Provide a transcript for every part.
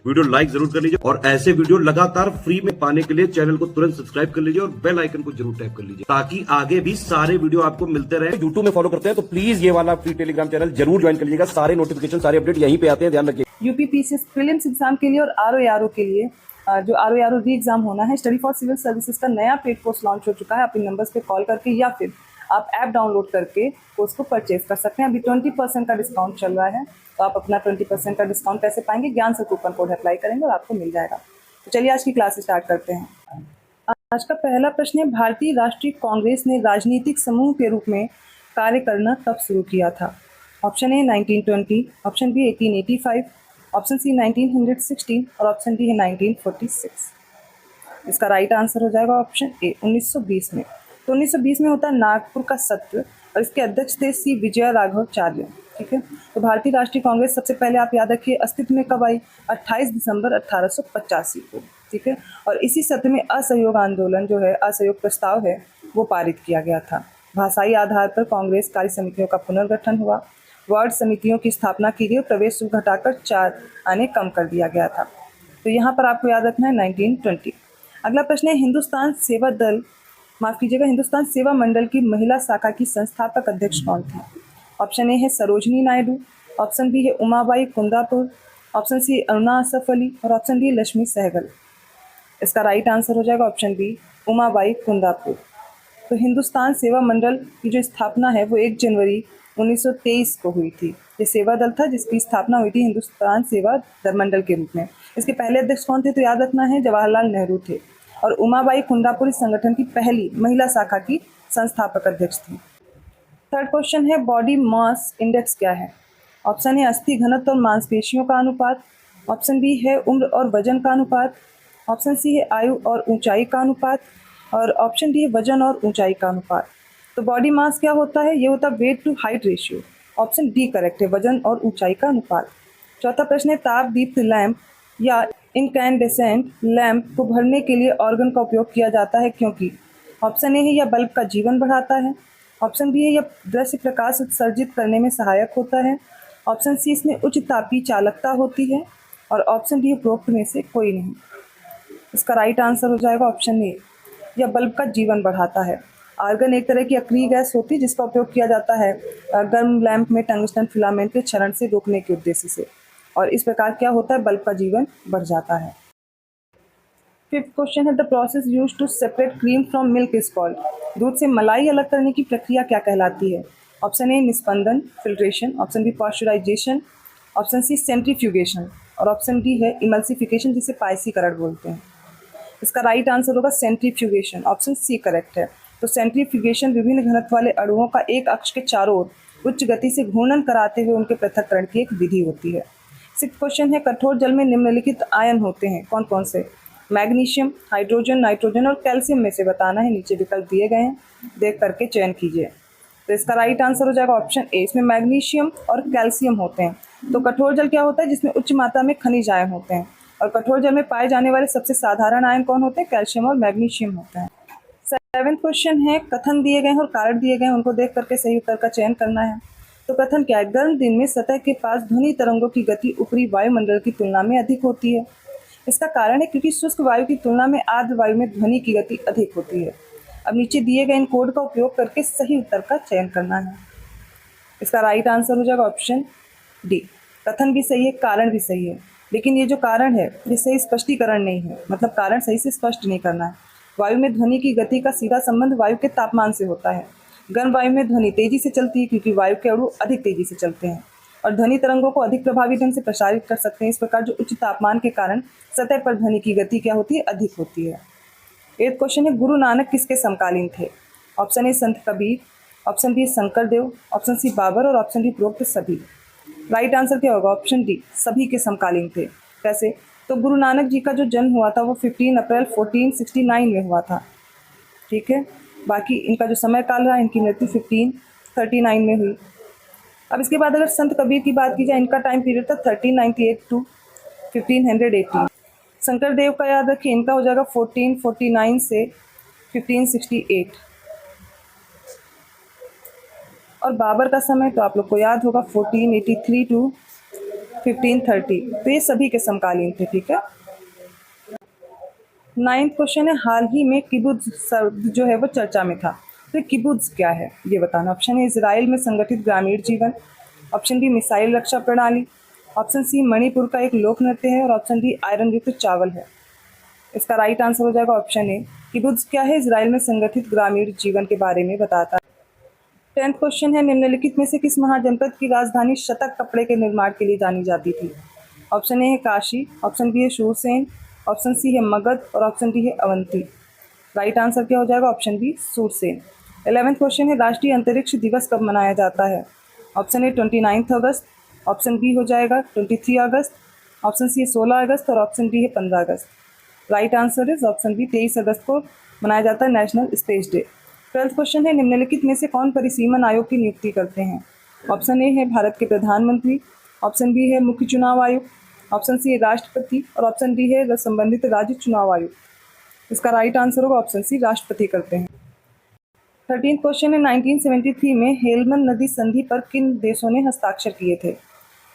Video like जरूर कर लीजिए और ऐसे वीडियो लगातार फ्री में पाने के लिए चैनल को तुरंत सब्सक्राइब कर लीजिए और बेल आइकन को जरूर टैप कर लीजिए ताकि आगे भी सारे वीडियो आपको मिलते रहे। यूट्यूब में फॉलो करते हैं तो प्लीज ये वाला फ्री टेलीग्राम चैनल जरूर ज्वाइन कर लीजिएगा। सारे नोटिफिकेशन सारे अपडेट यहीं पे आते हैं, ध्यान रखिए। यूपीपीसीएस प्रीलिम्स एग्जाम के लिए और आरओ के लिए जो आरओ री एग्जाम होना है, स्टडी फॉर सिविल सर्विसेज का नया पेड कोर्स लॉन्च हो चुका है। आप इन नंबर्स पे कॉल करके या फिर आप ऐप डाउनलोड करके कोर्स को परचेज कर सकते हैं। अभी 20% का डिस्काउंट चल रहा है, तो आप अपना 20% का डिस्काउंट कैसे पाएंगे? ज्ञान से कूपन कोड अप्लाई करेंगे और आपको मिल जाएगा। तो चलिए आज की क्लास स्टार्ट करते हैं। आज का पहला प्रश्न है, भारतीय राष्ट्रीय कांग्रेस ने राजनीतिक समूह के रूप में कार्य करना कब शुरू किया था? Option A 1920, option B 1885, option C 1916 और ऑप्शन डी है 1946। इसका राइट आंसर हो जाएगा ऑप्शन ए 1920 में। तो 1920 में होता है नागपुर का सत्र और इसके अध्यक्ष थे सी विजय राघवाचार्य। ठीक है, तो भारतीय राष्ट्रीय कांग्रेस सबसे पहले आप याद रखिए अस्तित्व में कब आई? 28 दिसंबर 1885 को। ठीक है, और इसी सत्र में असहयोग आंदोलन जो है, असहयोग प्रस्ताव है, वो पारित किया गया था। भाषाई आधार पर कांग्रेस कार्य समितियों का पुनर्गठन हुआ, वार्ड समितियों की स्थापना की गई, प्रवेश शुल्क घटाकर 4 आने कम कर दिया गया था। तो यहाँ पर आपको याद रखना है 1920। अगला प्रश्न है, हिंदुस्तान सेवा मंडल की महिला शाखा की संस्थापक अध्यक्ष कौन थी? ऑप्शन ए है सरोजनी नायडू, ऑप्शन बी है उमाबाई कुंदापुर, ऑप्शन सी अरुणा असफ अली और ऑप्शन डी लक्ष्मी सहगल। इसका राइट आंसर हो जाएगा ऑप्शन बी उमाबाई कुंदापुर। तो हिंदुस्तान सेवा मंडल की जो स्थापना है वो 1 जनवरी 1923 को हुई थी। ये सेवा दल था जिसकी स्थापना हुई थी हिंदुस्तान सेवा दल मंडल के रूप में। इसके पहले अध्यक्ष कौन थे? तो याद रखना है जवाहरलाल नेहरू थे और उमाबाई कुंदापुर इस संगठन की पहली महिला शाखा की संस्थापक अध्यक्ष थी। थर्ड क्वेश्चन है, बॉडी मास इंडेक्स क्या है? ऑप्शन है अस्थि घनत्व और मांसपेशियों का अनुपात, ऑप्शन बी है उम्र और वजन का अनुपात, ऑप्शन सी है आयु और ऊंचाई का अनुपात और ऑप्शन डी है वजन और ऊंचाई का अनुपात। तो बॉडी मास क्या होता है? ये होता है weight to height ratio. Option D correct है, वजन और ऊंचाई का अनुपात। चौथा प्रश्न है, ताप दीप्त लैंप या इनकैंडेसेंट लैंप को भरने के लिए ऑर्गन का उपयोग किया जाता है क्योंकि? ऑप्शन ए है यह बल्ब का जीवन बढ़ाता है, ऑप्शन बी है यह दृश्य प्रकाश उत्सर्जित करने में सहायक होता है, ऑप्शन सी इसमें उच्च तापीय चालकता होती है और ऑप्शन डी उपरोक्त में से कोई नहीं। इसका राइट आंसर हो जाएगा ऑप्शन ए, यह बल्ब का जीवन बढ़ाता है। आर्गन एक तरह की अक्रिय गैस होती है जिसका उपयोग किया जाता है गर्म लैंप में टंगस्टन फिलामेंट के क्षरण से रोकने के उद्देश्य से, और इस प्रकार क्या होता है, बल्ब का जीवन बढ़ जाता है। फिफ्थ क्वेश्चन है, the process used to separate cream from milk is called. दूध से मलाई अलग करने की प्रक्रिया क्या कहलाती है? ऑप्शन ए निस्पंदन filtration, option B pasteurisation, option C centrifugation और ऑप्शन डी है इमल्सिफिकेशन जिसे पायसीकरण बोलते हैं। इसका राइट आंसर होगा सेंट्रीफ्यूगेशन, ऑप्शन सी करेक्ट है। तो सेंट्रीफ्यूगेशन विभिन्न घनत्व वाले अणुओं का एक अक्ष के चारों ओर उच्च गति से घूर्णन कराते हुए उनके पृथक्करण की एक विधि होती है। सिक्स्थ क्वेश्चन है, कठोर जल में निम्नलिखित आयन होते हैं, कौन कौन से? मैग्नीशियम, हाइड्रोजन, नाइट्रोजन और कैल्शियम में से बताना है। नीचे विकल्प दिए गए हैं, देख करके चयन कीजिए। तो इसका राइट आंसर हो जाएगा ऑप्शन ए, इसमें मैग्नीशियम और कैल्शियम होते हैं। तो कठोर जल क्या होता है? जिसमें उच्च मात्रा में खनिज आयन होते हैं और कठोर जल में पाए जाने वाले सबसे साधारण आयन कौन होते हैं? कैल्शियम और मैग्नीशियम होते हैं। सेवेंथ क्वेश्चन है, कथन दिए गए हैं और कारण दिए गए हैं, उनको देख करके सही उत्तर का चयन करना है। तो कथन क्या है? गर्म दिन में सतह के पास ध्वनि तरंगों की गति ऊपरी वायुमंडल की तुलना में अधिक होती है। इसका कारण है क्योंकि शुष्क वायु की तुलना में आर्द्र वायु में ध्वनि की गति अधिक होती है। अब नीचे दिए गए इन कोड का उपयोग करके सही उत्तर का चयन करना है। इसका राइट आंसर हो जाएगा ऑप्शन डी, कथन भी सही है, कारण भी सही है, लेकिन ये जो कारण है ये सही स्पष्टीकरण नहीं है, मतलब कारण सही से स्पष्ट नहीं करना है। वायु में ध्वनि की गति का सीधा संबंध वायु के तापमान से होता है। गर्म वायु में ध्वनि तेजी से चलती है क्योंकि वायु के अणु अधिक तेजी से चलते हैं और ध्वनि तरंगों को अधिक प्रभावी ढंग से प्रसारित कर सकते हैं। इस प्रकार जो उच्च तापमान के कारण सतह पर ध्वनि की गति क्या होती है? अधिक होती है। 8th क्वेश्चन है, गुरु नानक किसके समकालीन थे? Option A Sant Kabir, option B Shankar Dev, option C Babar और ऑप्शन डी उपरोक्त सभी। राइट आंसर क्या होगा? ऑप्शन डी, सभी के समकालीन थे। कैसे? तो गुरु नानक जी का जो जन्म हुआ था वो 15 अप्रैल 1469 में हुआ था। ठीक है, बाकी इनका जो समय काल रहा, इनकी मृत्यु 1539 में हुई। अब इसके बाद अगर संत कबीर की बात की जाए, इनका टाइम पीरियड था 1398 टू 1518। शंकर देव का याद रखिए, इनका हो जाएगा 1449 से 1568 और बाबर का समय तो आप लोग को याद होगा 1483 टू 1530। तो ये सभी के समकालीन थे, ठीक है। 9th क्वेश्चन है, हाल ही में किबुत्ज शब्द जो है वो चर्चा में था। तो किबुत्ज क्या है ये बताना। ऑप्शन है इजराइल में संगठित ग्रामीण जीवन, ऑप्शन बी मिसाइल रक्षा प्रणाली, ऑप्शन सी मणिपुर का एक लोक नृत्य है और ऑप्शन डी आयरन युक्त चावल है। इसका राइट आंसर हो जाएगा ऑप्शन ए। किबुत्ज क्या है, इजराइल में संगठित ग्रामीण जीवन के बारे में बताता है। 10th क्वेश्चन है, निम्नलिखित में से किस महाजनपद की राजधानी शतक कपड़े के निर्माण के लिए जानी जाती थी। ऑप्शन ए है काशी, ऑप्शन बी है शूरसेन, ऑप्शन सी है मगध और ऑप्शन डी है अवंती। राइट आंसर क्या हो जाएगा, option B Shurasena. 11th question है, राष्ट्रीय अंतरिक्ष दिवस कब मनाया जाता है। ऑप्शन ए 29 अगस्त, ऑप्शन बी हो जाएगा 23 अगस्त, ऑप्शन सी है 16 अगस्त और ऑप्शन डी है 15 अगस्त। Right answer is option B 23 अगस्त को मनाया जाता है national space day. 12th question है, निम्नलिखित में से कौन परिसीमन आयोग की नियुक्ति करते हैं। ऑप्शन ए है भारत के प्रधानमंत्री, ऑप्शन बी है मुख्य चुनाव आयुक्त, ऑप्शन सी है राष्ट्रपति और ऑप्शन डी है संबंधित राज्य चुनाव आयुक्त। इसका राइट आंसर होगा ऑप्शन सी, राष्ट्रपति करते हैं। 13th क्वेश्चन है, 1973 में हेलमंद नदी संधि पर किन देशों ने हस्ताक्षर किए थे।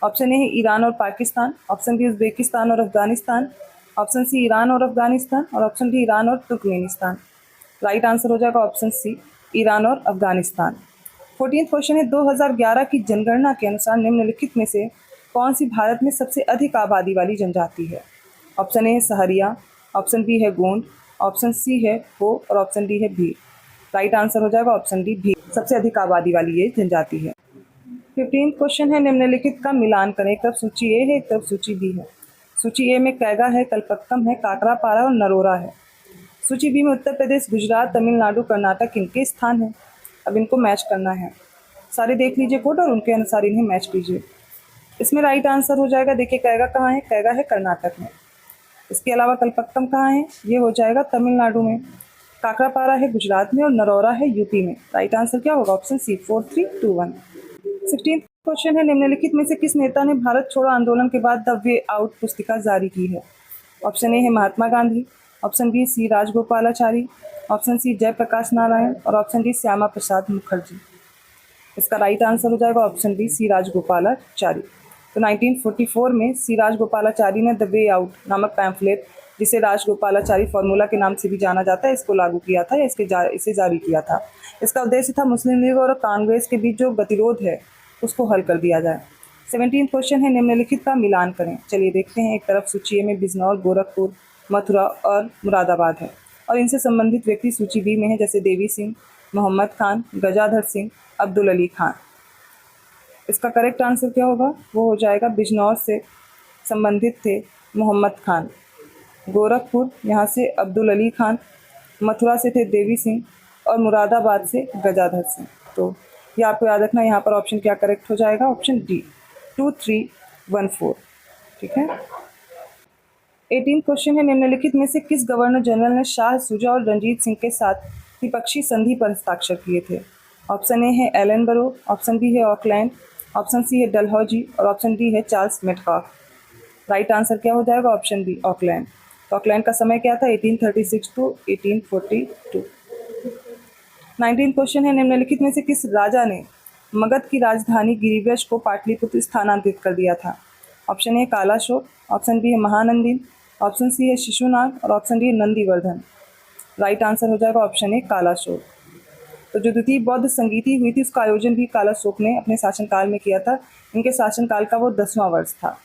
ऑप्शन ए है ईरान और पाकिस्तान, ऑप्शन बी उज्बेकिस्तान और अफगानिस्तान, ऑप्शन सी ईरान और अफगानिस्तान और ऑप्शन डी ईरान और तुर्कमेनिस्तान। राइट आंसर हो जाएगा ऑप्शन सी, ईरान और अफगानिस्तान। 14th क्वेश्चन है, 2011 की जनगणना के अनुसार निम्नलिखित में से कौन सी भारत में सबसे अधिक आबादी वाली जनजाति है। ऑप्शन ए है सहरिया, ऑप्शन बी है गोंड, ऑप्शन सी है हो और ऑप्शन डी है भील। राइट आंसर हो जाएगा ऑप्शन डी भील, सबसे अधिक आबादी वाली ये जनजाति है। 15th क्वेश्चन है, निम्नलिखित का मिलान करें। एक तरफ सूची ए है, एक तरफ सूची बी है। सूची ए में कैगा है, कल्पक्कम है, काकरापारा और नरोरा है। सूची बी में उत्तर प्रदेश, गुजरात, तमिलनाडु, कर्नाटक इनके स्थान हैं। अब इनको मैच करना है। सारे देख लीजिए कोड और उनके अनुसार इन्हें मैच कीजिए। इसमें राइट आंसर हो जाएगा, देखिए कैगा कहाँ है, कैगा है कर्नाटक में। इसके अलावा कल्पक्कम कहाँ है, ये हो जाएगा तमिलनाडु में। काकरापारा है गुजरात में और नरोरा है यूपी में। राइट आंसर क्या होगा, ऑप्शन सी 4321। 16th क्वेश्चन है, निम्नलिखित में से किस नेता ने भारत छोड़ो आंदोलन के बाद द वे आउट पुस्तिका जारी की है। ऑप्शन ए है Mahatma Gandhi, option B C Rajagopalachari, option C Jayaprakash Narayan और ऑप्शन डी श्यामा प्रसाद मुखर्जी। इसका राइट आंसर हो जाएगा ऑप्शन बी सी राजगोपालाचारी। तो 1944 में सी राजगोपालाचारी ने द वे आउट नामक पैम्फलेट, जिसे राजगोपालाचारी फॉर्मूला के नाम से भी जाना जाता है, इसको लागू किया था या इसे जारी किया था। इसका उद्देश्य था मुस्लिम लीग और कांग्रेस के बीच जो गतिरोध है उसको हल कर दिया जाए। 17th क्वेश्चन है, निम्नलिखित का मिलान करें। चलिए देखते हैं। एक तरफ सूची ए में बिजनौर, गोरखपुर, मथुरा और मुरादाबाद है और इनसे संबंधित व्यक्ति सूची बी में है, जैसे देवी सिंह, मोहम्मद खान, गजाधर सिंह, अब्दुल अली खान। इसका करेक्ट आंसर क्या होगा, वो हो जाएगा बिजनौर से संबंधित थे मोहम्मद खान, गोरखपुर यहाँ से अब्दुल अली खान, मथुरा से थे देवी सिंह और मुरादाबाद से गजाधर सिंह। तो ये आपको याद रखना, यहाँ पर ऑप्शन क्या करेक्ट हो जाएगा, ऑप्शन डी 2314। ठीक है। 18th क्वेश्चन है, निम्नलिखित में से किस गवर्नर जनरल ने शाह सुजा और रणजीत सिंह के साथ द्विपक्षीय संधि पर हस्ताक्षर किए थे। ऑप्शन ए है एलन बरो, ऑप्शन बी है ऑकलैंड, ऑप्शन सी है डलहौजी और ऑप्शन डी है चार्ल्स मेटकाफ। राइट आंसर क्या हो जाएगा, ऑप्शन बी ऑकलैंड। तो ऑकलैंड का समय क्या था, 1836 टू 1842। 19th क्वेश्चन है, निम्नलिखित में से किस राजा ने मगध की राजधानी गिरिव्रज को पाटलिपुत्र स्थानांतरित कर दिया था। Option A Kalashoka, option B है महानंदीन, ऑप्शन सी है शिशुनाग और ऑप्शन डी है नंदीवर्धन। राइट आंसर हो जाएगा ऑप्शन ए कालाशोक। तो जो द्वितीय बौद्ध संगीति हुई थी उसका आयोजन भी कालाशोक ने अपने शासनकाल में किया था। इनके शासनकाल का वो 10वां वर्ष था।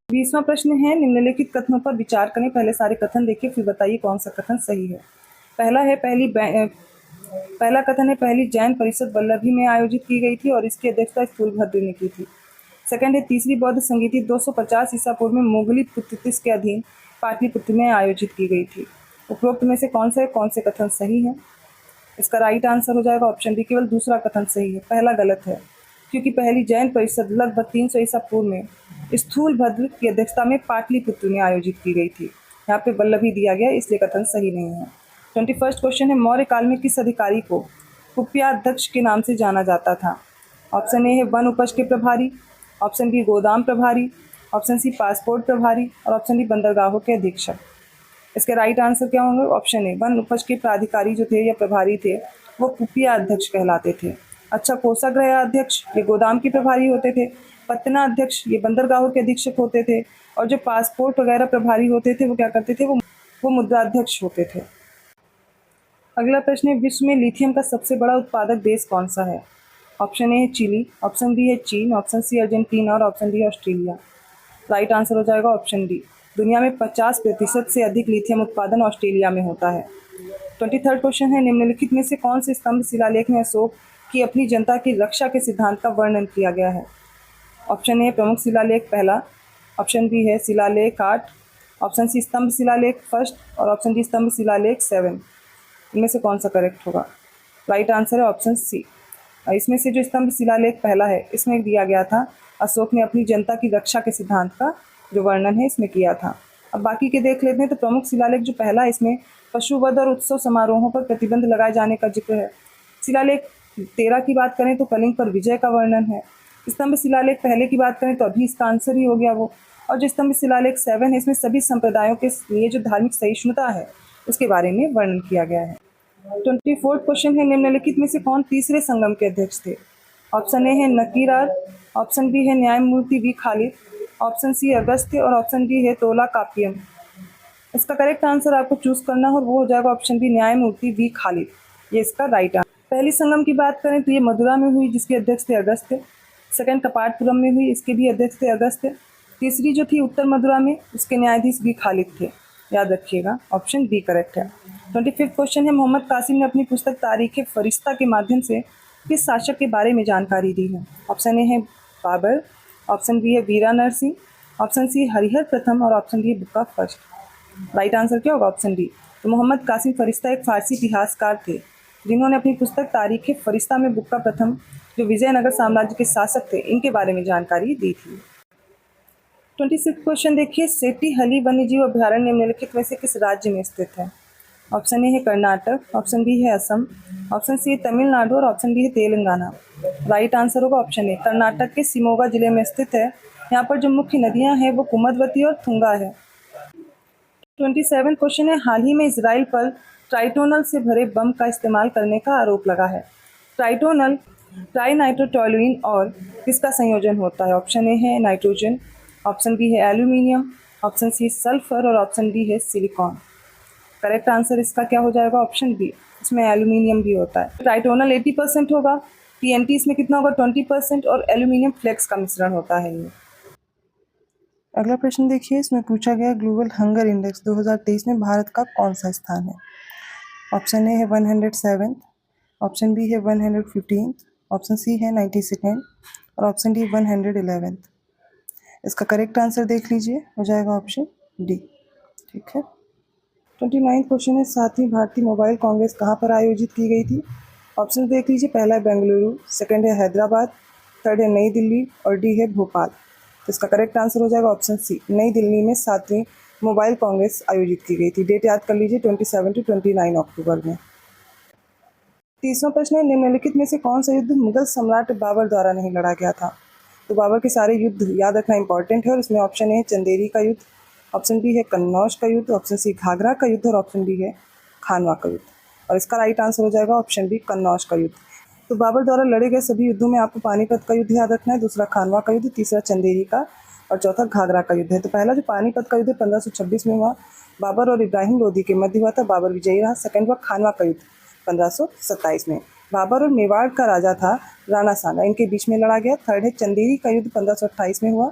20वां प्रश्न है, निम्नलिखित कथनों पर विचार करें। पहले सारे कथन देखिए फिर बताइए कौन सा कथन सही है। पहला कथन है, पहली जैन परिषद वल्लभी में आयोजित की गई थी और इसकी अध्यक्षता स्थूलभद्र ने की थी। सेकंड है, तीसरी बौद्ध संगीति 250 ईसा पूर्व में मुगली पुत्तिस के अधीन पाटलिपुत्र में आयोजित की गई थी। उपरोक्त में से कौन से कथन सही है। इसका राइट आंसर हो जाएगा ऑप्शन डी, केवल दूसरा कथन सही है, पहला गलत है, क्योंकि पहली जैन परिषद लगभग 300 ईसा पूर्व में स्थूलभद्र की अध्यक्षता में पाटलिपुत्र में आयोजित की गई थी। यहाँ पे वल्लभी दिया गया, इसलिए कथन सही नहीं है। 21st क्वेश्चन है, मौर्य काल में किस अधिकारी को कुप्याध्यक्ष के नाम से जाना जाता था। ऑप्शन ए है वन उपज के प्रभारी, ऑप्शन बी गोदाम प्रभारी, ऑप्शन सी पासपोर्ट प्रभारी और ऑप्शन डी बंदरगाहों के अधीक्षक। इसके राइट आंसर क्या होंगे, ऑप्शन ए वन उपज के प्राधिकारी जो थे या प्रभारी थे वो कुप्या अध्यक्ष कहलाते थे। अच्छा कोषागृह अध्यक्ष ये गोदाम के प्रभारी होते थे, पत्तना अध्यक्ष ये बंदरगाहों के अधीक्षक होते थे, और जो पासपोर्ट वगैरह प्रभारी होते थे वो क्या करते थे, वो मुद्रा अध्यक्ष होते थे। अगला प्रश्न है, विश्व में लिथियम का सबसे बड़ा उत्पादक देश कौन सा है? ऑप्शन ए है चिली, ऑप्शन बी है चीन, ऑप्शन सी अर्जेंटीना और option D Australia. Right answer हो जाएगा ऑप्शन डी। दुनिया में 50% से अधिक लिथियम उत्पादन ऑस्ट्रेलिया में होता है। 23rd क्वेश्चन है, निम्नलिखित में से कौन से स्तंभ शिलालेख में अशोक की अपनी जनता की रक्षा के सिद्धांत का वर्णन किया गया है? ऑप्शन ए प्रमुख शिलालेख पहला, ऑप्शन बी है शिलालेख 8, ऑप्शन सी स्तंभ शिलालेख फर्स्ट और ऑप्शन डी स्तंभ शिलालेख 7। इनमें से कौन सा करेक्ट होगा? राइट आंसर है ऑप्शन सी। इसमें से जो स्तंभ शिलालेख पहला है, इसमें दिया गया था अशोक ने अपनी जनता की रक्षा के सिद्धांत का जो वर्णन है इसमें किया था। अब बाकी के देख लेते हैं। तो प्रमुख शिलालेख जो पहला है, इसमें पशुवध और उत्सव समारोहों पर प्रतिबंध लगाए जाने का जिक्र है। शिलालेख 13 की बात करें तो कलिंग पर विजय का वर्णन है। स्तंभ शिलालेख पहले की बात करें तो अभी इसका आंसर ही हो गया वो। और जो स्तंभ शिलालेख 7 है, इसमें सभी संप्रदायों के लिए जो धार्मिक सहिष्णुता है उसके बारे में वर्णन किया गया है। 24th क्वेश्चन है, निम्नलिखित में से कौन तीसरे संगम के अध्यक्ष थे? ऑप्शन ए है नकीरार, ऑप्शन बी है न्यायमूर्ति V Khalid, option C Agastya और ऑप्शन डी है तोला कापियम। इसका करेक्ट आंसर आपको चूज करना है और वो हो जाएगा ऑप्शन बी न्यायमूर्ति वी खालिद। ये इसका राइट आंसर। पहली संगम की बात करें तो ये मदुरा में हुई, जिसके अध्यक्ष थे अगस्त्य। सेकंड कपाटपुरम में हुई, इसके भी अध्यक्ष थे अगस्त्य। तीसरी जो थी उत्तर मदुरा में, उसके न्यायाधीश वी खालिद थे। याद रखिएगा, ऑप्शन बी करेक्ट है। 25th क्वेश्चन है, मोहम्मद कासिम ने अपनी पुस्तक तारीख फरिश्ता के माध्यम से किस शासक के बारे में जानकारी दी है? ऑप्शन ए है बाबर, ऑप्शन बी है वीरा नरसिंह, ऑप्शन सी हरिहर प्रथम और ऑप्शन डी बुक्का फर्स्ट। राइट आंसर क्या होगा? Option D. तो मोहम्मद कासिम फरिश्ता एक फारसी इतिहासकार थे जिन्होंने अपनी पुस्तक तारीख फरिश्ता में बुक्का प्रथम जो विजयनगर साम्राज्य के शासक थे इनके बारे में जानकारी दी थी। 26th क्वेश्चन देखिए, सेठीहली वन्यजीव अभयारण्य निम्नलिखित में से किस राज्य में स्थित है? ऑप्शन ए है कर्नाटक, ऑप्शन बी है असम, ऑप्शन सी है तमिलनाडु और ऑप्शन डी है तेलंगाना। राइट आंसर होगा ऑप्शन ए। कर्नाटक के शिमोगा जिले में स्थित है। यहाँ पर जो मुख्य नदियाँ हैं वो कुमुद्वती और तुंगा है। 27th क्वेश्चन है, हाल ही में इसराइल पर ट्राइटोनल से भरे बम का इस्तेमाल करने का आरोप लगा है। ट्राइटोनल ट्राइनाइट्रोटोलुइन और किसका संयोजन होता है? ऑप्शन ए है नाइट्रोजन, ऑप्शन बी है एल्यूमिनियम, ऑप्शन सी सल्फर और ऑप्शन डी है सिलिकॉन। करेक्ट आंसर इसका क्या हो जाएगा? Option B. इसमें एल्यूमिनियम भी होता है। ट्राइटोनल 80% होगा, टीएनटी इसमें कितना होगा? 20% और एल्यूमिनियम फ्लेक्स का मिश्रण होता है ये। अगला प्रश्न देखिए, इसमें पूछा गया ग्लोबल हंगर इंडेक्स 2023 में भारत का कौन सा स्थान है? ऑप्शन ए है 107, ऑप्शन बी है 115, ऑप्शन सी है 92 और ऑप्शन डी 111। इसका करेक्ट आंसर देख लीजिए, हो जाएगा ऑप्शन डी। ठीक है। 29th क्वेश्चन है, 7वीं भारतीय मोबाइल कांग्रेस कहाँ पर आयोजित की गई थी? ऑप्शन देख लीजिए, पहला है बेंगलुरु, सेकंड है हैदराबाद, थर्ड है नई दिल्ली और डी है भोपाल। तो इसका करेक्ट आंसर हो जाएगा ऑप्शन सी। नई दिल्ली में 7वीं मोबाइल कांग्रेस आयोजित की गई थी। डेट याद कर लीजिए, 27 से 29 अक्टूबर में। 30वां प्रश्न है, निम्नलिखित में से कौन सा युद्ध मुगल सम्राट बाबर द्वारा नहीं लड़ा गया था? तो बाबर के सारे युद्ध याद रखना इंपॉर्टेंट है और इसमें ऑप्शन ए है चंदेरी का युद्ध, ऑप्शन बी है कन्नौज का युद्ध, ऑप्शन सी घाघरा का युद्ध और ऑप्शन डी है खानवा का युद्ध। और इसका राइट आंसर हो जाएगा ऑप्शन बी कन्नौज का युद्ध। तो बाबर द्वारा लड़े गए सभी युद्धों में आपको पानीपत का युद्ध याद रखना है, दूसरा खानवा का युद्ध, तीसरा चंदेरी का और चौथा घाघरा का युद्ध है। तो पहला जो पानीपत का युद्ध 1526 में हुआ, बाबर और इब्राहिम लोदी के मध्य हुआ था, बाबर विजयी रहा। सेकंड हुआ खानवा का युद्ध 1527 में, बाबर और मेवाड़ का राजा था राणा सांगा, इनके बीच में लड़ा गया। थर्ड है चंदेरी का युद्ध 1528 में हुआ,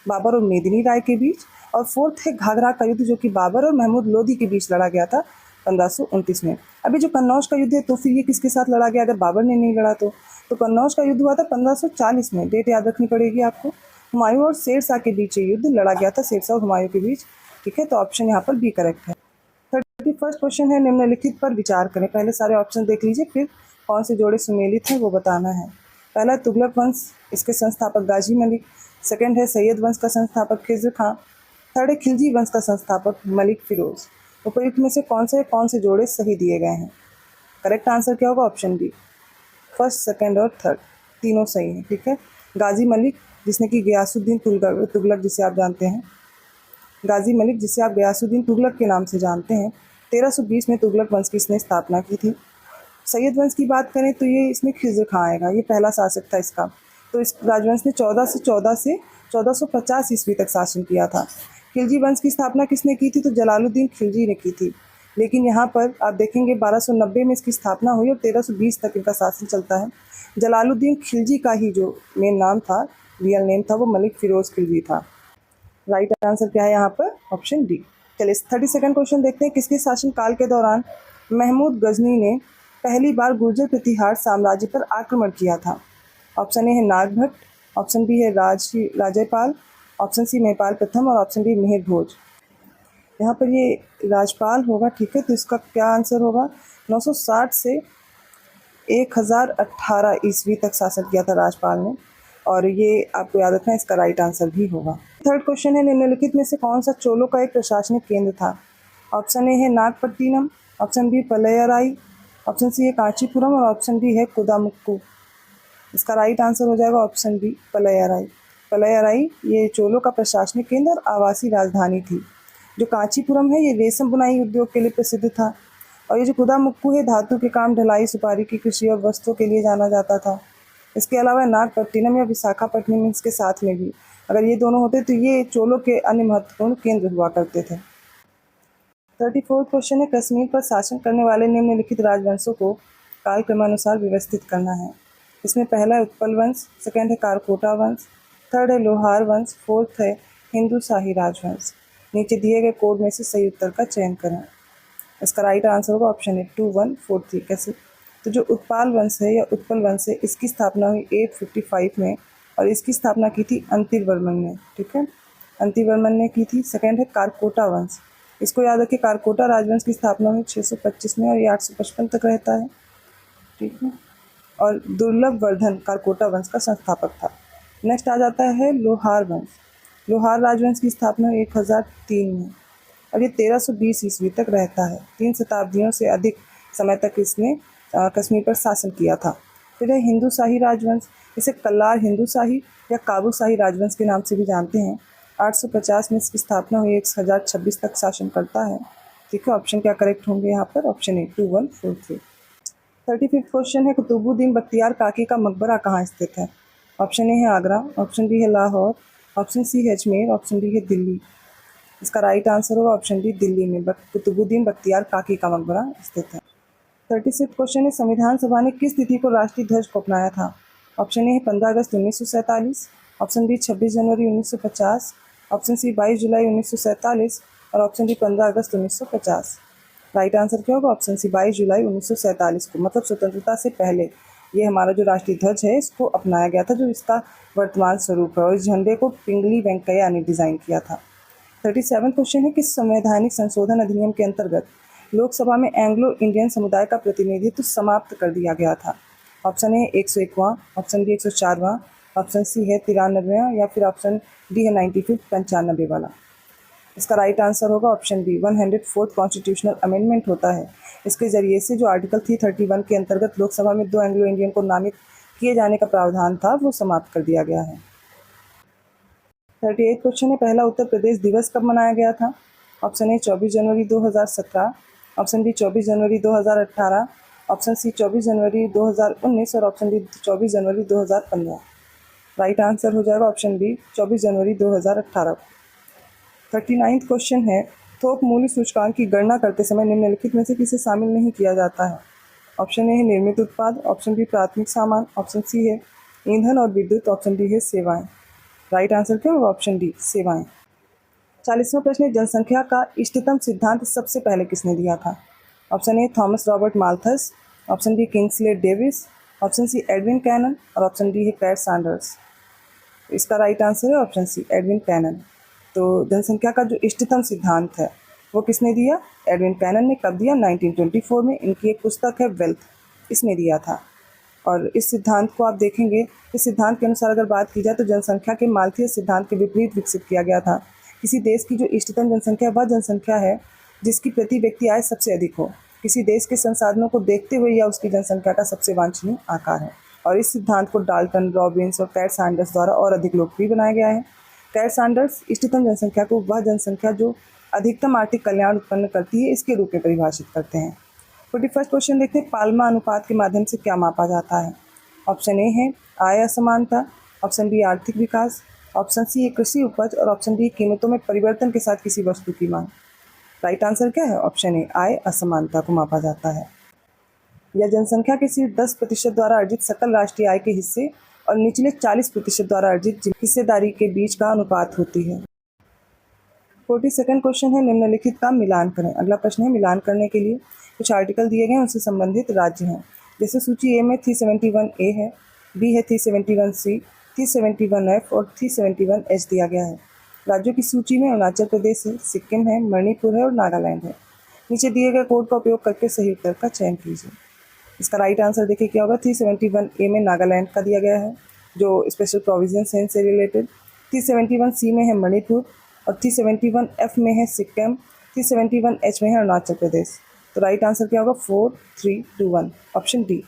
बाबर और मेदिनी राय के बीच। और फोर्थ है घाघरा का युद्ध जो कि बाबर और महमूद लोदी के बीच लड़ा गया था 1529 में। अभी जो कन्नौज का युद्ध है तो फिर ये किसके साथ लड़ा गया अगर बाबर ने नहीं लड़ा तो कन्नौज का युद्ध हुआ था 1540 में। डेट याद रखनी पड़ेगी आपको। हुमायूं और शेरशाह के बीच ये युद्ध लड़ा गया था, शेरशाह और हुमायूं के बीच। ठीक है, तो ऑप्शन यहाँ पर बी करेक्ट है। 31st क्वेश्चन है, निम्नलिखित पर विचार करें। पहले सारे ऑप्शन देख लीजिए, फिर कौन से जोड़े सुमेलित हैं वो बताना है। पहला तुगलक वंश, इसके संस्थापक गाजी मलिक। सेकंड है सैयद वंश का संस्थापक खिज्र खां। थर्ड है खिलजी वंश का संस्थापक मलिक फिरोज। उपयुक्त में से कौन से जोड़े सही दिए गए हैं? करेक्ट आंसर क्या होगा? Option B. फर्स्ट, सेकंड और थर्ड तीनों सही हैं। ठीक है, गाजी मलिक जिसने कि गयासुद्दीन तुगलक जिसे आप जानते हैं, गाजी मलिक जिसे आप गयासुद्दीन तुगलक के नाम से जानते हैं, 1320 में तुगलक वंश की इसने स्थापना की थी। सैयद वंश की बात करें तो ये इसमें खिज्र खां आएगा, ये पहला शासक था इसका। तो इस राजवंश ने 1450 ईस्वी तक शासन किया था। खिलजी वंश की स्थापना किसने की थी? तो जलालुद्दीन खिलजी ने की थी। लेकिन यहाँ पर आप देखेंगे 1290 में इसकी स्थापना हुई और 1320 तक इनका शासन चलता है। जलालुद्दीन खिलजी का ही जो मेन नाम था, रियल नेम था, वो मलिक फिरोज खिलजी था। राइट आंसर क्या है यहाँ पर? Option D. चलिए 32nd क्वेश्चन देखते हैं। किसके शासनकाल के दौरान महमूद गजनी ने पहली बार गुर्जर प्रतिहार साम्राज्य पर आक्रमण किया था? ऑप्शन ए है नागभट्ट, ऑप्शन बी है राजयपाल, ऑप्शन सी महिपाल प्रथम और ऑप्शन डी मिहिर भोज। यहाँ पर ये राजपाल होगा, ठीक है। तो इसका क्या आंसर होगा? 960 से 1018 ईस्वी तक शासन किया था राजपाल ने, और ये आपको याद रखना, इसका राइट आंसर भी होगा। थर्ड क्वेश्चन है, निम्नलिखित में से कौन सा चोलों का एक प्रशासनिक केंद्र था? ऑप्शन ए है Nagapattinam, option B Palayarai, option C है कांचीपुरम और ऑप्शन डी है कुदामुक्कू। इसका राइट आंसर हो जाएगा ऑप्शन बी पलयराई। पलयराई ये चोलों का प्रशासनिक केंद्र और आवासीय राजधानी थी। जो कांचीपुरम है ये रेशम बुनाई उद्योग के लिए प्रसिद्ध था, और ये जो कुदामुक्कू है धातु के काम, ढलाई, सुपारी की कृषि और वस्त्रों के लिए जाना जाता था। इसके अलावा नागपट्टिनम या विशाखापट्टनम इसके साथ में भी, अगर ये दोनों होते तो ये चोलों के अन्य महत्वपूर्ण केंद्र हुआ करते थे। 34th क्वेश्चन है, कश्मीर पर शासन करने वाले निम्नलिखित राजवंशों को कालक्रमानुसार व्यवस्थित करना है। इसमें पहला है उत्पल वंश, सेकंड है कारकोटा वंश, थर्ड है लोहार वंश, फोर्थ है हिंदू शाही राजवंश। नीचे दिए गए कोड में से सही उत्तर का चयन करें। इसका राइट आंसर होगा ऑप्शन ए 2, 1, 4, 3। कैसे? तो जो उत्पाल वंश है या उत्पल वंश है, इसकी स्थापना हुई 855 में, और इसकी स्थापना की थी अंतिवर्मन ने, ठीक है, अंतिवर्मन ने की थी। सेकंड है कारकोटा वंश, इसको याद रखिए, कारकोटा राजवंश की स्थापना हुई 625 में और ये 855 तक रहता है, ठीक है। और दुर्लभ वर्धन कारकोटा वंश का संस्थापक था। नेक्स्ट आ जाता है लोहार वंश। लोहार राजवंश की स्थापना 1003 में और ये 1320 ईस्वी तक रहता है। 3 शताब्दियों से अधिक समय तक इसने कश्मीर पर शासन किया था। फिर है हिंदू शाही राजवंश, इसे कल्लार हिंदू शाही या काबुल शाही राजवंश के नाम से भी जानते हैं। 850 में इसकी स्थापना हुई, 1026 तक शासन करता है, ठीक है। ऑप्शन क्या करेक्ट होंगे यहाँ पर? Option A 2, 1, 4, 3। 35th क्वेश्चन है, कुतुबुद्दीन बख्तियार काकी का मकबरा कहाँ स्थित है? ऑप्शन ए है आगरा, ऑप्शन बी है लाहौर, ऑप्शन सी है अजमेर, ऑप्शन डी है दिल्ली। इसका राइट आंसर होगा ऑप्शन डी, दिल्ली में कुतुबुद्दीन बख्तियार काकी का मकबरा स्थित है। 36th क्वेश्चन है, संविधान सभा ने किस तिथि को राष्ट्रीय ध्वज को अपनाया था? ऑप्शन ए है 15 अगस्त 1947, ऑप्शन बी 26 जनवरी 1950, ऑप्शन सी 22 जुलाई 1947 और ऑप्शन डी 15 अगस्त 1950। राइट आंसर क्या होगा? ऑप्शन सी 22 जुलाई 1947 को, मतलब स्वतंत्रता से पहले ये हमारा जो राष्ट्रीय ध्वज है इसको अपनाया गया था, जो इसका वर्तमान स्वरूप है, और इस झंडे को पिंगली वेंकैया ने डिज़ाइन किया था। 37 क्वेश्चन है, किस संवैधानिक संशोधन अधिनियम के अंतर्गत लोकसभा में एंग्लो इंडियन समुदाय का प्रतिनिधित्व समाप्त कर दिया गया था? ऑप्शन ए 101वां, ऑप्शन बी 104वां, ऑप्शन सी है 93वां या फिर ऑप्शन डी है 95 95 वाला। इसका राइट आंसर होगा option B 104th constitutional amendment होता है। इसके जरिए से जो आर्टिकल 331 के अंतर्गत लोकसभा में 2 एंग्लो इंडियन को नामित किए जाने का प्रावधान था वो समाप्त कर दिया गया है। 38 क्वेश्चन है, पहला उत्तर प्रदेश दिवस कब मनाया गया था? ऑप्शन ए 24 जनवरी 2017, ऑप्शन बी 24 जनवरी 2018, ऑप्शन सी 24 जनवरी 2019 और ऑप्शन डी 24 जनवरी 2015। राइट आंसर हो जाएगा ऑप्शन बी 24 जनवरी 2018। 39th क्वेश्चन है, थोक मूल्य सूचकांक की गणना करते समय निम्नलिखित में से किसे शामिल नहीं किया जाता है? ऑप्शन ए है निर्मित उत्पाद, ऑप्शन बी प्राथमिक सामान, ऑप्शन सी है ईंधन और विद्युत, ऑप्शन डी है सेवाएं। राइट आंसर क्या होगा? ऑप्शन डी सेवाएं। 40वां प्रश्न है, जनसंख्या का इष्टतम सिद्धांत सबसे पहले किसने दिया था? Option A Thomas Robert Malthus, option B Kingsley Davis, option C Edwin Cannan और ऑप्शन डी है कैट सैंडर्स। इसका राइट आंसर है ऑप्शन सी एडविन कैनन। तो जनसंख्या का जो इष्टतम सिद्धांत है वो किसने दिया? एडविन कैनन ने। कब दिया? 1924 में। इनकी एक पुस्तक है वेल्थ, इसमें दिया था। और इस सिद्धांत को आप देखेंगे, इस सिद्धांत के अनुसार अगर बात की जाए तो जनसंख्या के माल्थियस सिद्धांत के विपरीत विकसित किया गया था। किसी देश की जो इष्टतम जनसंख्या वह जनसंख्या है जिसकी प्रति व्यक्ति आय सबसे अधिक हो, किसी देश के संसाधनों को देखते हुए या उसकी जनसंख्या का सबसे वांछनीय आकार है। और इस सिद्धांत को डाल्टन, रॉबिन्स और कैट सैंडर्स द्वारा और अधिक लोकप्रिय बनाया गया है। कैट सैंडर्स इष्टतम जनसंख्या को वह जनसंख्या जो अधिकतम आर्थिक कल्याण उत्पन्न करती है इसके रूप में परिभाषित करते हैं। 41st क्वेश्चन देखते हैं, पाल्मा अनुपात के माध्यम से क्या मापा जाता है? ऑप्शन ए है आय असमानता, ऑप्शन बी आर्थिक विकास, ऑप्शन सी है कृषि उपज और ऑप्शन डी कीमतों में परिवर्तन के साथ किसी वस्तु की मांग। राइट आंसर क्या है? ऑप्शन ए आय असमानता को मापा जाता है। यह जनसंख्या के सिर्फ 10% द्वारा अर्जित सकल राष्ट्रीय आय के हिस्से और निचले 40% द्वारा अर्जित हिस्सेदारी के बीच का अनुपात होती है। 42nd क्वेश्चन है निम्नलिखित का मिलान करें। अगला प्रश्न है मिलान करने के लिए कुछ आर्टिकल दिए गए हैं, उनसे संबंधित राज्य हैं। जैसे सूची ए में 371A है, बी है 371C, 371F और 371H दिया गया है। राज्यों की सूची में अरुणाचल प्रदेश है, सिक्किम है, मणिपुर है और नागालैंड है। नीचे दिए गए कोड का उपयोग करके सही उत्तर का चयन कीजिए। इसका राइट आंसर देखिए क्या होगा। 371A में नागालैंड का दिया गया है जो स्पेशल प्रोविजन है इनसे रिलेटेड। 371C में है मणिपुर और 371F में है सिक्किम, 371H में है अरुणाचल प्रदेश। तो राइट आंसर क्या होगा? 4, 3, 2, 1 ऑप्शन डी।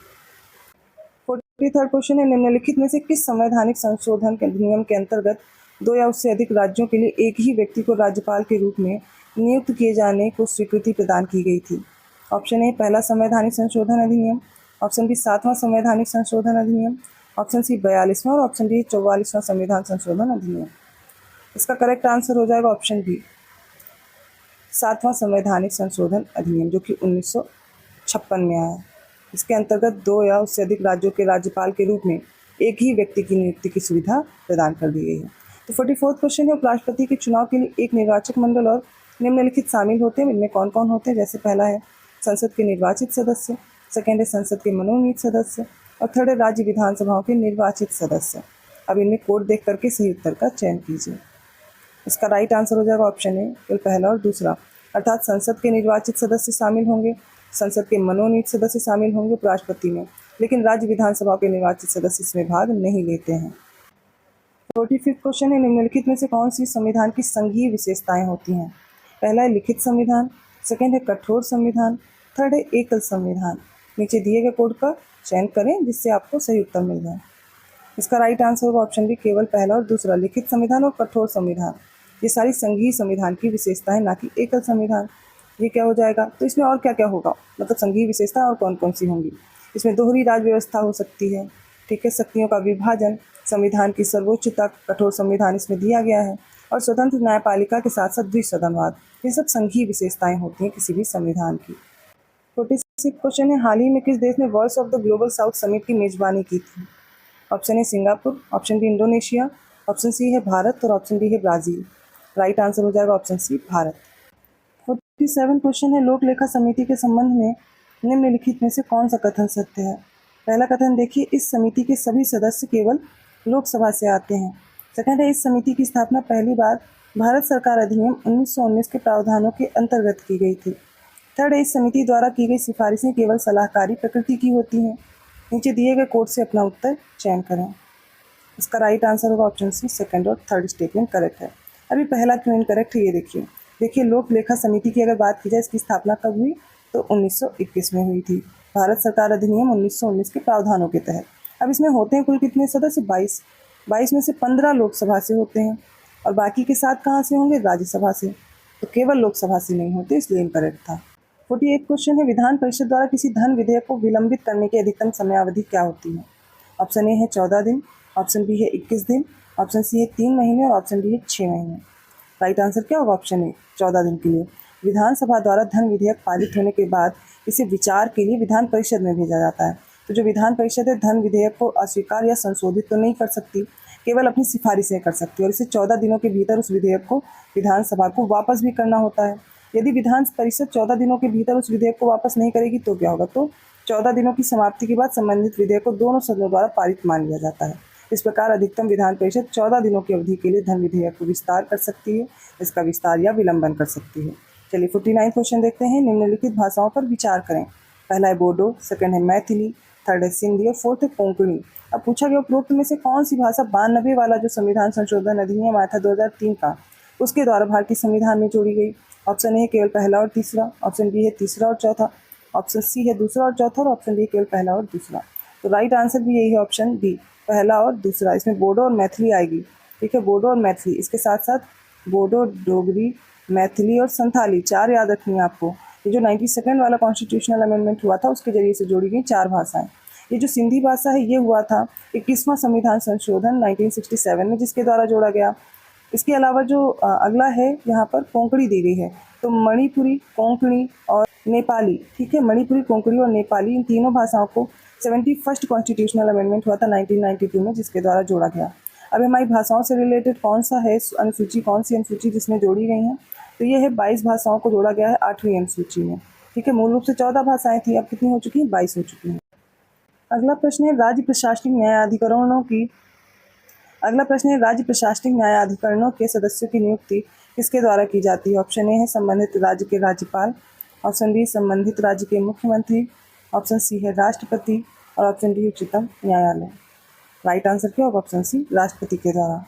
43rd क्वेश्चन है निम्नलिखित में से किस संवैधानिक संशोधन के नियम के अंतर्गत 2 या उससे अधिक राज्यों के लिए एक ही व्यक्ति को राज्यपाल के रूप में नियुक्त किए जाने को स्वीकृति प्रदान की गई थी? ऑप्शन ए पहला संवैधानिक संशोधन अधिनियम, ऑप्शन बी 7वां संवैधानिक संशोधन अधिनियम, ऑप्शन सी 42वां और ऑप्शन डी 44वां संविधान संशोधन अधिनियम। इसका करेक्ट आंसर हो जाएगा ऑप्शन बी 7वां संवैधानिक संशोधन अधिनियम जो कि 1956 में आया। इसके अंतर्गत 2 या उससे अधिक राज्यों के राज्यपाल के रूप में एक ही व्यक्ति की नियुक्ति की सुविधा प्रदान कर दी गई है। तो 44th क्वेश्चन है उपराष्ट्रपति के चुनाव के लिए एक निर्वाचक मंडल और निम्नलिखित शामिल होते हैं। इनमें कौन कौन होते हैं? जैसे पहला है संसद के निर्वाचित सदस्य, सेकेंड है संसद के मनोनीत सदस्य और थर्ड है राज्य विधानसभाओं के निर्वाचित सदस्य। अब इनमें कोड देख करके सही उत्तर का चयन कीजिए। इसका राइट आंसर हो जाएगा ऑप्शन ए केवल पहला और दूसरा, अर्थात संसद के निर्वाचित सदस्य शामिल होंगे, संसद के मनोनीत सदस्य शामिल होंगे उपराष्ट्रपति में, लेकिन राज्य विधानसभा के निर्वाचित सदस्य इसमें भाग नहीं लेते हैं। 45th क्वेश्चन है निम्नलिखित में से कौन सी संविधान की संघीय विशेषताएं होती हैं? पहला है लिखित संविधान, सेकेंड है कठोर संविधान, थर्ड है एकल संविधान। नीचे दिए गए कोड का चयन करें जिससे आपको सही उत्तर मिल जाए। इसका राइट आंसर होगा ऑप्शन बी केवल पहला और दूसरा, लिखित संविधान और कठोर संविधान। ये सारी संघीय संविधान की विशेषताएं, ना कि एकल संविधान। ये क्या हो जाएगा? तो इसमें और क्या क्या होगा, मतलब संघीय विशेषता और कौन कौन सी होंगी? इसमें दोहरी राज व्यवस्था हो सकती है, ठीक है, शक्तियों का विभाजन, संविधान की सर्वोच्चता कठोर संविधान इसमें दिया गया है, और स्वतंत्र न्यायपालिका के साथ साथ द्विसदनवाद। ये सब संघीय विशेषताएं होती हैं किसी भी संविधान की। 46 क्वेश्चन है हाल ही में किस देश ने Voice of the Global South Summit की मेजबानी की थी? Option A Singapore, option B Indonesia, option C है भारत और ऑप्शन डी है ब्राजील। राइट आंसर हो जाएगा ऑप्शन सी भारत। 47 क्वेश्चन है लोक लेखा समिति के संबंध में निम्नलिखित में से कौन सा कथन सत्य है? पहला कथन देखिए, इस समिति के सभी सदस्य केवल लोकसभा से आते हैं। सेकंड है इस समिति की स्थापना पहली बार भारत सरकार अधिनियम 1919 के प्रावधानों के अंतर्गत की गई थी। थर्ड है इस समिति द्वारा की गई सिफारिशें केवल सलाहकारी प्रकृति की होती हैं। नीचे दिए गए कोड से अपना उत्तर चयन करें। इसका राइट आंसर होगा ऑप्शन सी, सेकंड और थर्ड स्टेटमेंट करेक्ट है। अभी पहला क्यों इनकरेक्ट है ये देखिए लोक लेखा समिति की अगर बात की जाए इसकी स्थापना कब हुई तो 1921 में हुई थी, भारत सरकार अधिनियम 1919 के प्रावधानों के तहत। अब इसमें होते हैं कुल कितने सदस्य? 22 में से 15 लोकसभा से होते हैं और बाकी के 7 कहाँ से होंगे? राज्यसभा से। तो केवल लोकसभा से नहीं होते, इसलिए इनकरेक्ट था। 48 क्वेश्चन है विधान परिषद द्वारा किसी धन विधेयक को विलंबित करने की अधिकतम समयावधि क्या होती है? ऑप्शन ए है 14 दिन, ऑप्शन बी है 21 दिन, ऑप्शन सी है 3 महीने और ऑप्शन डी है 6 महीने। राइट आंसर क्या होगा? ऑप्शन ए 14 दिन के लिए। विधानसभा द्वारा धन विधेयक पारित होने के बाद इसे विचार के लिए विधान परिषद में भेजा जाता है। तो जो विधान परिषद है धन विधेयक को अस्वीकार या संशोधित तो नहीं कर सकती, केवल अपनी सिफारिशें कर सकती है और इसे 14 दिनों के भीतर उस विधेयक को विधानसभा को वापस भी करना होता है। यदि विधान परिषद 14 दिनों के भीतर उस विधेयक को वापस नहीं करेगी तो क्या होगा? तो 14 दिनों की समाप्ति के बाद संबंधित विधेयक को दोनों सदनों द्वारा पारित मान लिया जाता है। इस प्रकार अधिकतम विधान परिषद 14 दिनों की अवधि के लिए धन विधेयक को विस्तार कर सकती है, इसका विस्तार या विलंबन कर सकती है। चलिए 49 क्वेश्चन देखते हैं। निम्नलिखित भाषाओं पर विचार करें। पहला है बोडो, सेकंड है मैथिली, थर्ड है सिंधी और फोर्थ है कोंकणी। अब पूछा गया उपरोक्त में से कौन सी भाषा 92 वाला जो संविधान संशोधन अधिनियम आया था 2003 का, उसके द्वारा भारतीय संविधान में जोड़ी गई? ऑप्शन ए है केवल पहला और तीसरा, ऑप्शन बी है तीसरा और चौथा, ऑप्शन सी है दूसरा और चौथा और ऑप्शन डी केवल पहला और दूसरा। तो राइट आंसर भी यही है ऑप्शन बी, पहला और दूसरा। इसमें बोडो और मैथिली आएगी, ठीक है, बोडो और मैथिली। इसके साथ साथ बोडो, डोगरी, मैथिली और संथाली 4 याद रखनी है आपको। ये जो 92nd वाला कॉन्स्टिट्यूशनल अमेंडमेंट हुआ था उसके जरिए से जोड़ी गई 4 भाषाएं। ये जो सिंधी भाषा है ये हुआ था 21वां संविधान संशोधन 1967 में, जिसके द्वारा जोड़ा गया। इसके अलावा जो अगला है यहाँ पर कोंकणी दी गई है, तो मणिपुरी, कोंकणी और नेपाली, ठीक है, मणिपुरी, कोंकणी और नेपाली इन तीनों भाषाओं को 71st कॉन्स्टिट्यूशनल अमेंडमेंट हुआ था 1992 में, जिसके द्वारा जोड़ा गया। अब हमारी भाषाओं से रिलेटेड कौन सा है अनुसूची, कौन सी अनुसूची जिसमें जोड़ी गई हैं, तो ये है 22 भाषाओं को जोड़ा गया है 8वीं अनुसूची में, ठीक है। मूल रूप से 14 भाषाएं थी, अब कितनी हो चुकी हैं, 22 हो चुकी हैं। अगला प्रश्न है राज्य प्रशासनिक न्यायाधिकरणों के सदस्यों की नियुक्ति किसके द्वारा की जाती है। ऑप्शन ए है संबंधित राज्य के राज्यपाल, ऑप्शन बी संबंधित राज्य के मुख्यमंत्री, ऑप्शन सी है राष्ट्रपति और ऑप्शन डी उच्चतम न्यायालय। राइट आंसर क्या होगा, ऑप्शन सी राष्ट्रपति के द्वारा।